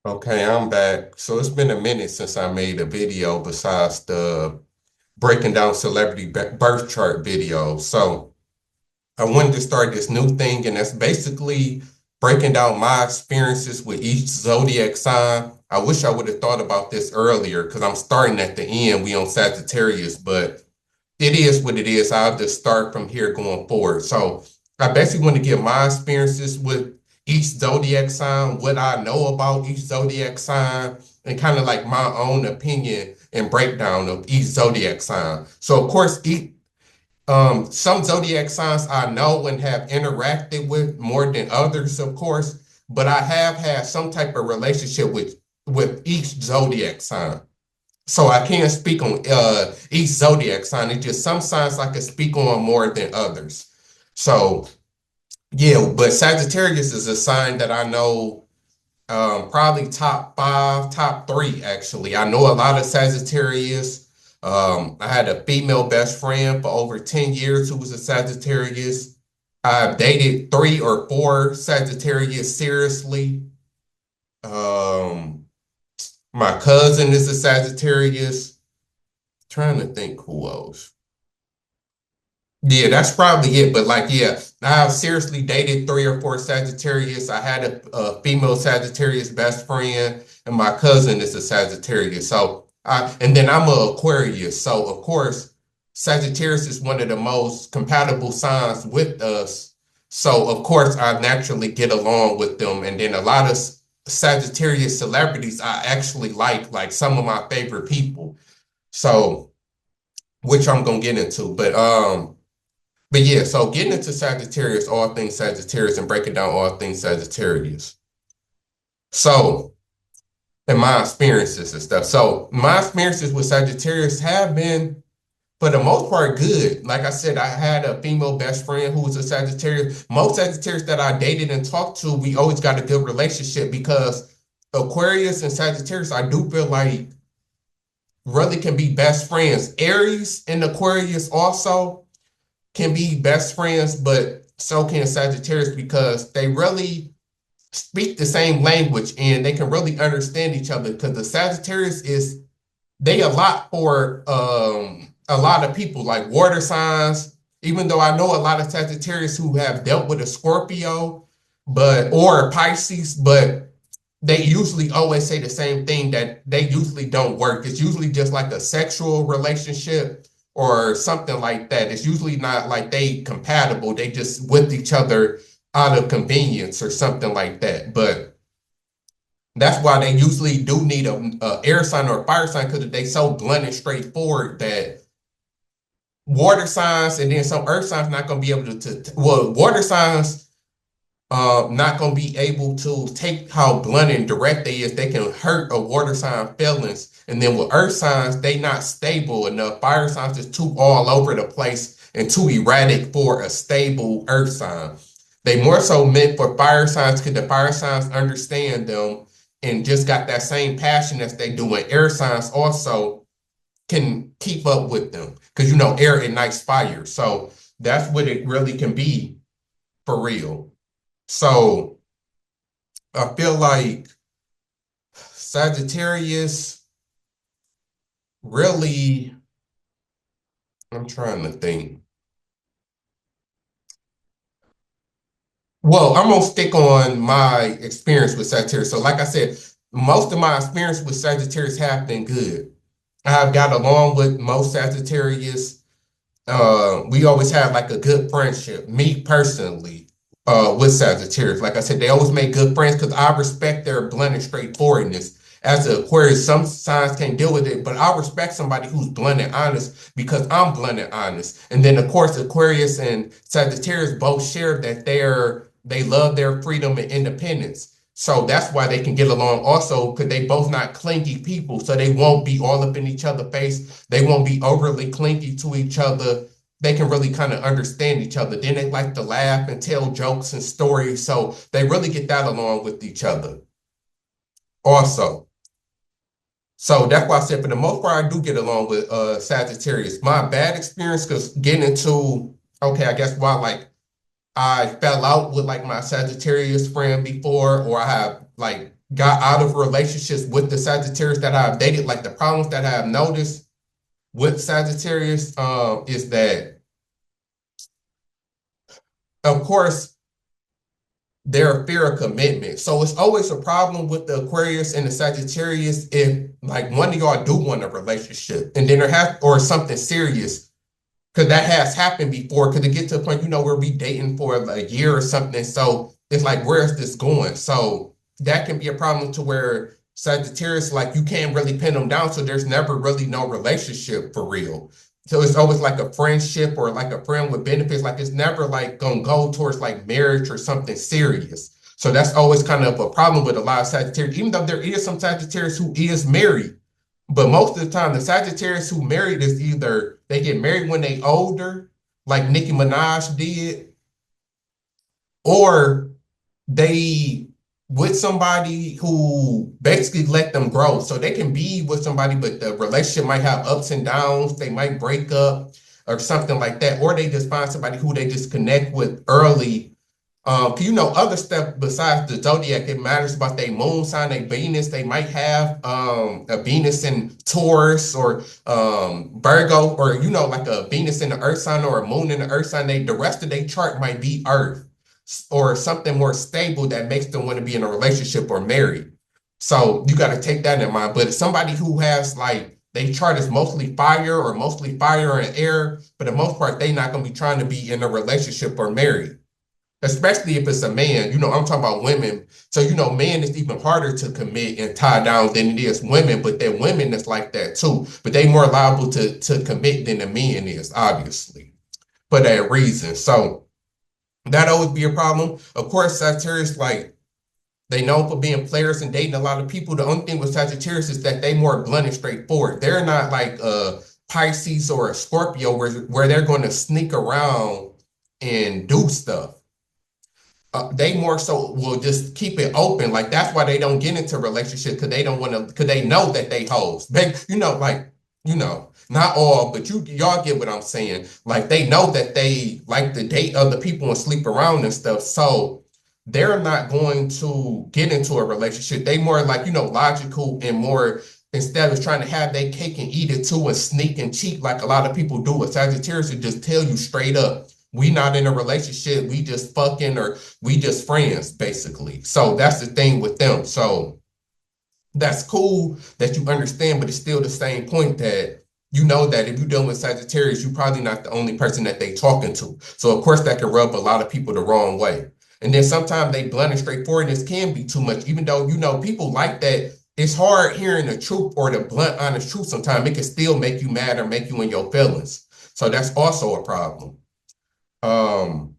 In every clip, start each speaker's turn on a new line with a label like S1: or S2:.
S1: Okay, I'm back. So it's been a minute since I made a video besides the breaking down celebrity birth chart video. So I wanted to start this new thing, and that's basically breaking down my experiences with each zodiac sign. I wish I would have thought about this earlier because I'm starting at the end. We on Sagittarius, but it is what it is. I'll just start from here going forward. So I basically want to give my experiences with each zodiac sign, what I know about each zodiac sign, and kind of like my own opinion and breakdown of each zodiac sign. So of course, some zodiac signs I know and have interacted with more than others, of course, but I have had some type of relationship with each zodiac sign. So I can't speak on each zodiac sign. It's just some signs I can speak on more than others. So yeah, but Sagittarius is a sign that I know probably top five, top three actually. I know a lot of Sagittarius. I had a female best friend for over 10 years who was a Sagittarius. I've dated three or four Sagittarius seriously. Um, my cousin is a Sagittarius. Trying to think who else. Yeah, that's probably it. But like, yeah, I've seriously dated three or four Sagittarius. I had a female Sagittarius best friend, and my cousin is a Sagittarius. And then I'm a Aquarius. So of course, Sagittarius is one of the most compatible signs with us. So of course, I naturally get along with them. And then a lot of Sagittarius celebrities I actually like some of my favorite people. So, which I'm gonna get into, but yeah, so getting into Sagittarius, all things Sagittarius, and breaking down all things Sagittarius. So, and my experiences and stuff. So, my experiences with Sagittarius have been, for the most part, good. Like I said, I had a female best friend who was a Sagittarius. Most Sagittarius that I dated and talked to, we always got a good relationship because Aquarius and Sagittarius, I do feel like really can be best friends. Aries and Aquarius also can be best friends, but so can Sagittarius because they really speak the same language and they can really understand each other. Because the Sagittarius is they a lot for a lot of people like water signs. Even though I know a lot of Sagittarius who have dealt with a Scorpio, or a Pisces, but they usually always say the same thing that they usually don't work. It's usually just like a sexual relationship or something like that. It's usually not like they compatible. They just with each other out of convenience or something like that. But that's why they usually do need a air sign or a fire sign because they so blunt and straightforward that water signs and then some earth signs not going to be able well, water signs not gonna be able to take how blunt and direct they is. They can hurt a water sign feelings, and then with earth signs, they not stable enough. Fire signs is too all over the place and too erratic for a stable earth sign. They more so meant for fire signs because the fire signs understand them and just got that same passion as they do. And air signs also can keep up with them because air ignites fire. So that's what it really can be for real. So I feel like Sagittarius really, I'm trying to think. Well, I'm gonna stick on my experience with Sagittarius. So, like I said, most of my experience with Sagittarius have been good. I've got along with most Sagittarius. We always have like a good friendship. Me personally, with Sagittarius, like I said, they always make good friends because I respect their blunt and straightforwardness. As an Aquarius, some signs can't deal with it, but I respect somebody who's blunt and honest because I'm blunt and honest. And then, of course, Aquarius and Sagittarius both share that they love their freedom and independence. So that's why they can get along also because they both not clingy people. So they won't be all up in each other's face. They won't be overly clingy to each other. They can really kind of understand each other. Then they like to laugh and tell jokes and stories. So they really get that along with each other also. So that's why I said for the most part, I do get along with Sagittarius. My bad experience, because getting into, okay, I guess why like I fell out with like my Sagittarius friend before, or I have like got out of relationships with the Sagittarius that I've dated. Like the problems that I have noticed with Sagittarius is that, of course, their fear of commitment. So it's always a problem with the Aquarius and the Sagittarius if like one of y'all do want a relationship and then there has or something serious. Because that has happened before. Because it get to a point, where we dating for a year or something. So it's like, where's this going? So that can be a problem to where Sagittarius, like you can't really pin them down. So there's never really no relationship for real. So it's always like a friendship or like a friend with benefits. Like it's never like gonna go towards like marriage or something serious. So that's always kind of a problem with a lot of Sagittarius, even though there is some Sagittarius who is married. But most of the time, the Sagittarius who married is either they get married when they older, like Nicki Minaj did, or they with somebody who basically let them grow. So they can be with somebody, but the relationship might have ups and downs. They might break up or something like that, or they just find somebody who they just connect with early. Other stuff besides the zodiac, it matters about their moon sign, their Venus. They might have a Venus in Taurus or Virgo, or like a Venus in the Earth sign or a moon in the Earth sign. The rest of their chart might be Earth or something more stable that makes them want to be in a relationship or married. So you got to take that in mind. But somebody who has like they chart is mostly fire or mostly fire and air, for the most part, they not gonna be trying to be in a relationship or married, especially if it's a man. I'm talking about women. So, men is even harder to commit and tie down than it is women, but there women that's like that too. But they more liable to commit than the men is, obviously, for that reason. So that always be a problem. Of course, Sagittarius, like they known for being players and dating a lot of people. The only thing with Sagittarius is that they more blunt and straightforward. They're not like a Pisces or a Scorpio where they're going to sneak around and do stuff. They more so will just keep it open. Like that's why they don't get into relationships, because they don't want to, because they know that they hoes. Not all, but y'all get what I'm saying. Like they know that they like to date other people and sleep around and stuff. So they're not going to get into a relationship. They more like, logical and more, instead of trying to have their cake and eat it too and sneak and cheat like a lot of people do. With Sagittarius would just tell you straight up, we not in a relationship, we just fucking, or we just friends, basically. So that's the thing with them. So that's cool that you understand, but it's still the same point that you know that if you're dealing with Sagittarius, you're probably not the only person that they talking to. So of course that can rub a lot of people the wrong way. And then sometimes they blunt and straightforwardness can be too much, even though people like that. It's hard hearing the truth or the blunt, honest truth. Sometimes it can still make you mad or make you in your feelings. So that's also a problem. Um,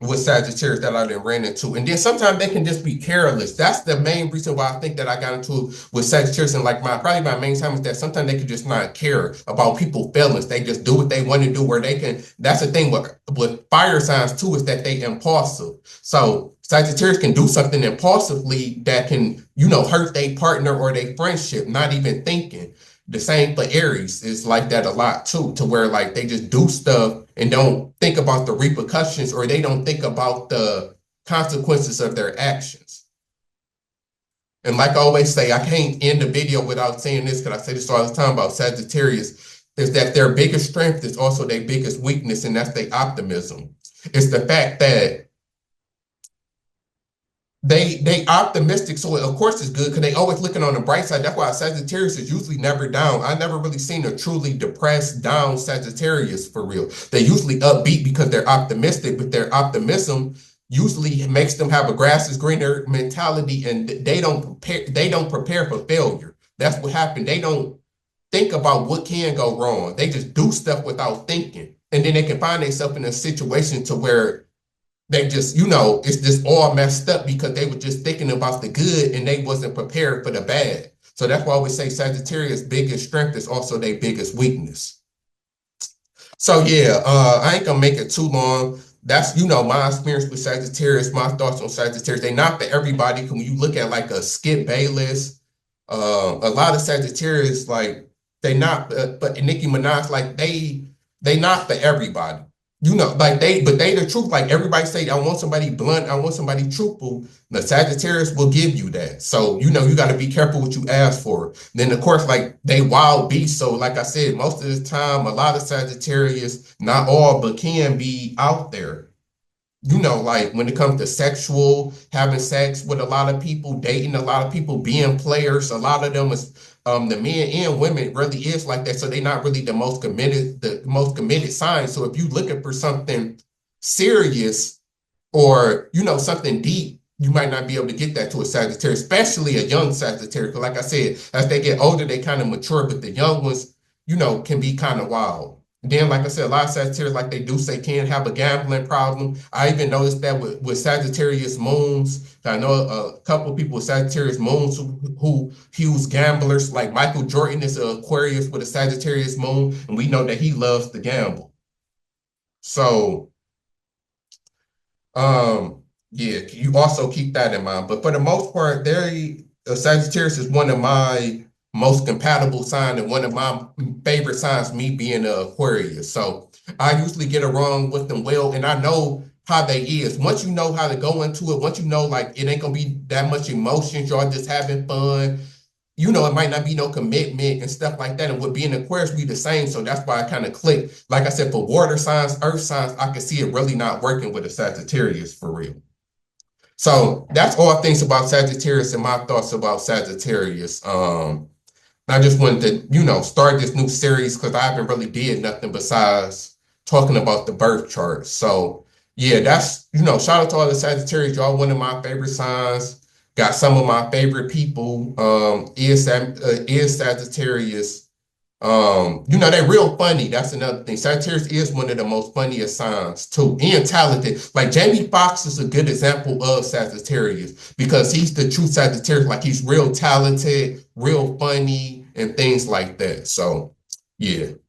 S1: with Sagittarius that I done ran into. And then sometimes they can just be careless. That's the main reason why I think that I got into with Sagittarius. And like probably my main time is that sometimes they can just not care about people's feelings. They just do what they want to do, where they can. That's the thing with fire signs too, is that they impulsive. So Sagittarius can do something impulsively that can, hurt their partner or their friendship, not even thinking. The same for Aries is like that a lot too, to where like they just do stuff and don't think about the repercussions, or they don't think about the consequences of their actions. And like I always say, I can't end the video without saying this, because I say this all the time about Sagittarius, is that their biggest strength is also their biggest weakness, and that's their optimism. It's the fact that they optimistic, so of course it's good because they always looking on the bright side. That's why Sagittarius is usually never down. I never really seen a truly depressed, down Sagittarius for real. They usually upbeat because they're optimistic, but their optimism usually makes them have a grass is greener mentality, and they don't prepare for failure. That's what happened. They don't think about what can go wrong. They just do stuff without thinking, and then they can find themselves in a situation to where they just, it's just all messed up because they were just thinking about the good and they wasn't prepared for the bad. So that's why we say Sagittarius' biggest strength is also their biggest weakness. So yeah, I ain't gonna make it too long. That's, my experience with Sagittarius, my thoughts on Sagittarius. They not for everybody. When you look at like a Skip Bayless, a lot of Sagittarius, like they not, but Nicki Minaj, like they not for everybody. Like they the truth. Like everybody say, I want somebody blunt, I want somebody truthful. The Sagittarius will give you that. So, you got to be careful what you ask for. Then, of course, like they wild beasts. So, like I said, most of the time, a lot of Sagittarius, not all, but can be out there. Like when it comes to sexual, having sex with a lot of people, dating a lot of people, being players, a lot of them is the men and women really is like that. So they're not really the most committed sign. So if you looking for something serious or something deep, you might not be able to get that to a Sagittarius, especially a young Sagittarius. 'Cause like I said, as they get older, they kind of mature, but the young ones, can be kind of wild. Then, like I said, a lot of Sagittarius, like they do say, can have a gambling problem. I even noticed that with Sagittarius moons. I know a couple of people with Sagittarius moons who huge gamblers, like Michael Jordan is an Aquarius with a Sagittarius moon, and we know that he loves to gamble. So, yeah, you also keep that in mind. But for the most part, Sagittarius is one of my most compatible signs and one of my favorite signs, me being an Aquarius. So I usually get along with them well, and I know how they is. Once you know how to go into it, once you know like it ain't gonna be that much emotions, y'all just having fun. It might not be no commitment and stuff like that. And with being Aquarius, we the same. So that's why I kind of click. Like I said, for water signs, earth signs, I can see it really not working with a Sagittarius for real. So that's all things about Sagittarius and my thoughts about Sagittarius. I just wanted to, start this new series because I haven't really did nothing besides talking about the birth chart. So yeah, that's, shout out to all the Sagittarius. Y'all one of my favorite signs. Got some of my favorite people. Is Sagittarius. They're real funny. That's another thing. Sagittarius is one of the most funniest signs too, and talented. Like Jamie Foxx is a good example of Sagittarius because he's the true Sagittarius. Like he's real talented, real funny, and things like that. So, yeah.